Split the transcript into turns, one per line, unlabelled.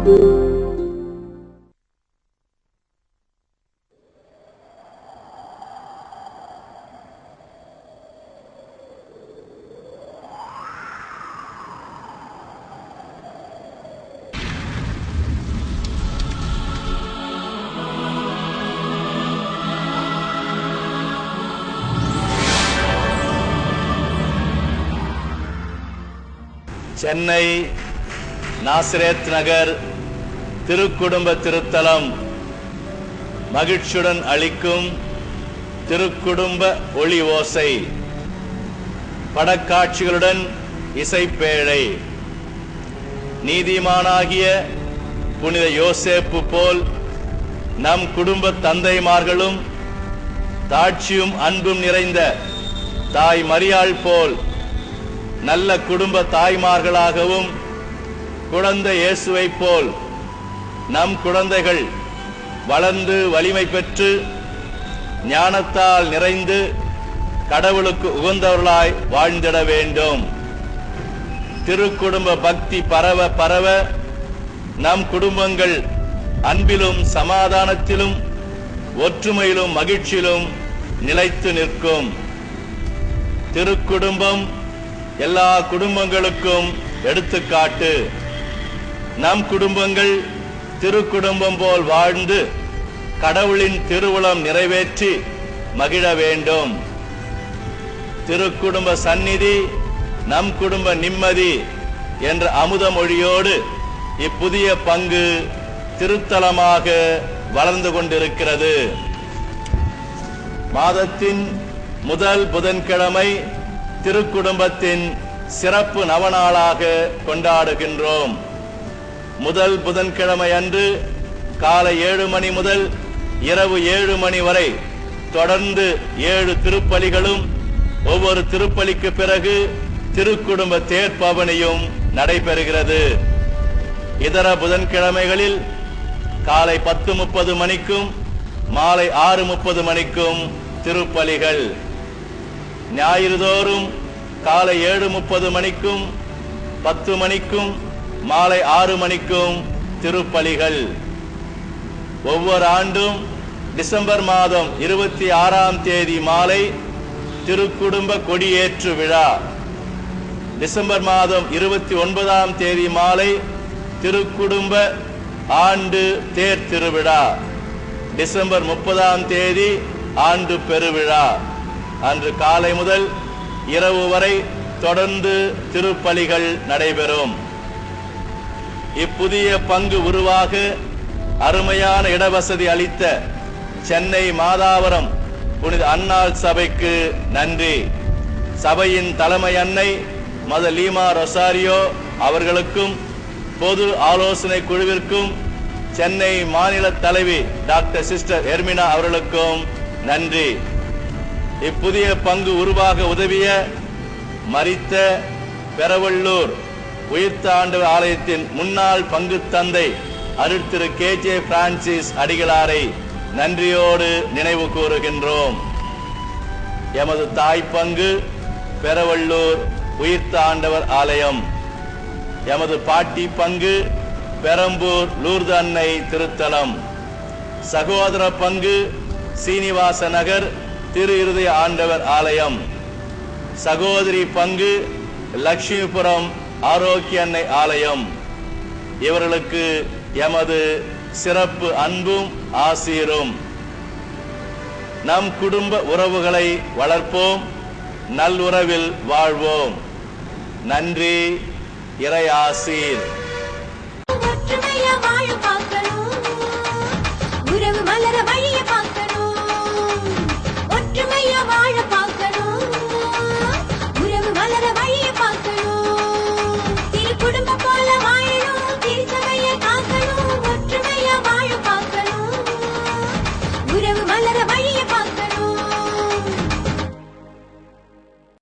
சென்னை நாசரேத் நகர் திருக்குடும்ப திருத்தலம் மகிழ்ச்சியுடன் அளிக்கும் திருக்குடும்ப ஒளி ஓசை, படக்காட்சிகளுடன் இசைப்பேழை. நீதிமானாகிய புனித யோசேப்பு போல் நம் குடும்ப தந்தைமார்களும் தாட்சியும் அன்பும் நிறைந்த தாய் மரியாள் போல் நல்ல குடும்ப தாய்மார்களாகவும், குழந்தை இயேசுவை போல் நம் குழந்தைகள் வளர்ந்து வலிமை பெற்று ஞானத்தால் நிறைந்து கடவுளுக்கு உகந்தவர்களாய் வாழ்ந்திட வேண்டும். திருக்குடும்ப பக்தி பரவ பரவ நம் குடும்பங்கள் அன்பிலும் சமாதானத்திலும் ஒற்றுமையிலும் மகிழ்ச்சியிலும் நிலைத்து நிற்கும். திருக்குடும்பம் எல்லா குடும்பங்களுக்கும் எடுத்துக்காட்டு. நம் குடும்பங்கள் திருக்குடும்பம் போல் வாழ்ந்து கடவுளின் திருவுளம் நிறைவேற்றி மகிழ வேண்டும். திருக்குடும்ப சந்நிதி நம் குடும்ப நிம்மதி என்ற அமுத மொழியோடு இப்புதிய பங்கு திருத்தலமாக வளர்ந்து கொண்டிருக்கிறது. மாதத்தின் முதல் புதன்கிழமை திருக்குடும்பத்தின் சிறப்பு நவநாளாக கொண்டாடுகின்றோம். முதல் புதன்கிழமை அன்று காலை 7 மணி முதல் இரவு 7 மணி வரை தொடர்ந்து 7 திருப்பலிகளும், ஒவ்வொரு திருப்பலிக்கு பிறகு திருக்குடும்ப தேர்ப்பவனியும் நடைபெறுகிறது. இதர புதன்கிழமைகளில் காலை 10:30 மணிக்கும் மாலை 6:30 மணிக்கும் திருப்பலிகள். ஞாயிறுதோறும் காலை 7:30 மணிக்கும் 10 மணிக்கும் மாலை 6 மணிக்கும் திருப்பலிகள். ஒவ்வொரு ஆண்டும் டிசம்பர் மாதம் 26ஆம் தேதி மாலை திருக்குடும்ப கொடியேற்று விழா, டிசம்பர் மாதம் 29ஆம் தேதி மாலை திருக்குடும்ப ஆண்டு தேர் திருவிழா, டிசம்பர் 30ஆம் தேதி ஆண்டு பெருவிழா. அன்று காலை முதல் இரவு வரை தொடர்ந்து திருப்பலிகள் நடைபெறும். இப்புதிய பங்கு உருவாக அருமையான இடவசதி அளித்த சென்னை மாதாவரம் புனித அன்னாள் சபைக்கு நன்றி. சபையின் தலைமை அன்னை மத லீமா ரொசாரியோ அவர்களுக்கும், பொது ஆலோசனை குழுவிற்கும், சென்னை மாநில தலைவி டாக்டர் சிஸ்டர் எர்மினா அவர்களுக்கும் நன்றி. இப்புதிய பங்கு உருவாக உதவிய மரித்த பெரவள்ளூர் உயிர்த்த ஆண்டவர் ஆலயத்தின் முன்னாள் பங்கு தந்தை அருட்திரு KJ பிரான்சிஸ் அடிகளாரை நன்றியோடு நினைவு கூறுகின்றோம். எமது தாய் பங்கு பெரவள்ளூர் உயிர்த்த ஆண்டவர் ஆலயம். எமது பாட்டி பங்கு பெரம்பூர் லூர்து அன்னை திருத்தலம். சகோதர பங்கு சீனிவாச நகர் திரு இருதய ஆண்டவர் ஆலயம். சகோதரி பங்கு லட்சுமிபுரம் ஆரோக்கிய அன்னை ஆலயம். இவர்களுக்கு எமது சிறப்பு அன்பும் ஆசீரும். நம் குடும்ப உறவுகளை வளர்ப்போம், நல்லுறவில் வாழ்வோம். நன்றி. இறை ஆசீர்.
உறவு மலர வழி